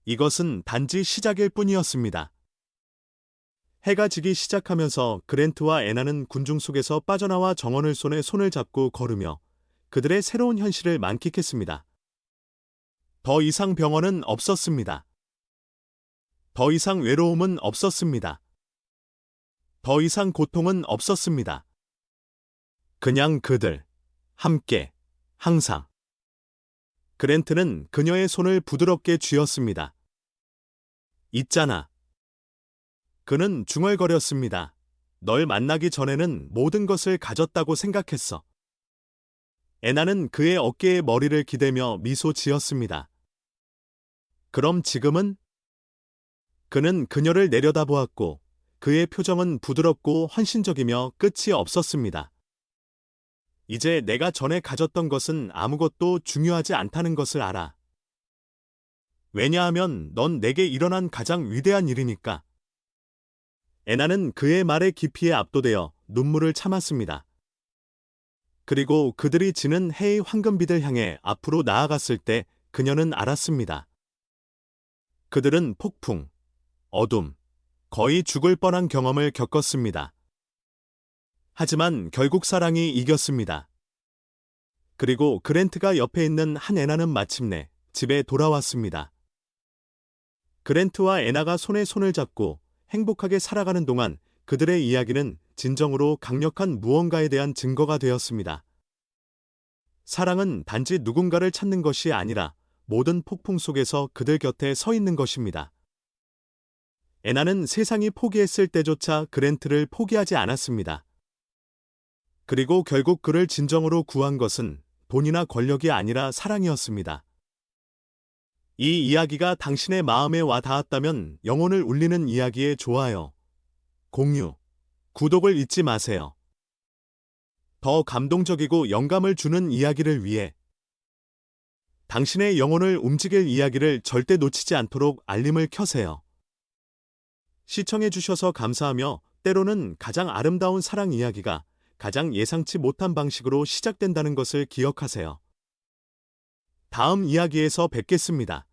이것은 단지 시작일 뿐이었습니다. 해가 지기 시작하면서 그랜트와 애나는 군중 속에서 빠져나와 정원을 손에 손을 잡고 걸으며 그들의 새로운 현실을 만끽했습니다. 더 이상 병원은 없었습니다. 더 이상 외로움은 없었습니다. 더 이상 고통은 없었습니다. 그냥 그들, 함께, 항상. 그랜트는 그녀의 손을 부드럽게 쥐었습니다. 있잖아. 그는 중얼거렸습니다. 널 만나기 전에는 모든 것을 가졌다고 생각했어. 애나는 그의 어깨에 머리를 기대며 미소 지었습니다. 그럼 지금은? 그는 그녀를 내려다보았고 그의 표정은 부드럽고 헌신적이며 끝이 없었습니다. 이제 내가 전에 가졌던 것은 아무것도 중요하지 않다는 것을 알아. 왜냐하면 넌 내게 일어난 가장 위대한 일이니까. 애나는 그의 말의 깊이에 압도되어 눈물을 참았습니다. 그리고 그들이 지는 해의 황금빛을 향해 앞으로 나아갔을 때 그녀는 알았습니다. 그들은 폭풍, 어둠, 거의 죽을 뻔한 경험을 겪었습니다. 하지만 결국 사랑이 이겼습니다. 그리고 그랜트가 옆에 있는 한 애나는 마침내 집에 돌아왔습니다. 그랜트와 애나가 손에 손을 잡고 행복하게 살아가는 동안 그들의 이야기는 진정으로 강력한 무언가에 대한 증거가 되었습니다. 사랑은 단지 누군가를 찾는 것이 아니라 모든 폭풍 속에서 그들 곁에 서 있는 것입니다. 애나는 세상이 포기했을 때조차 그랜트를 포기하지 않았습니다. 그리고 결국 그를 진정으로 구한 것은 돈이나 권력이 아니라 사랑이었습니다. 이 이야기가 당신의 마음에 와 닿았다면 영혼을 울리는 이야기에 좋아요, 공유, 구독을 잊지 마세요. 더 감동적이고 영감을 주는 이야기를 위해 당신의 영혼을 움직일 이야기를 절대 놓치지 않도록 알림을 켜세요. 시청해주셔서 감사하며 때로는 가장 아름다운 사랑 이야기가 가장 예상치 못한 방식으로 시작된다는 것을 기억하세요. 다음 이야기에서 뵙겠습니다.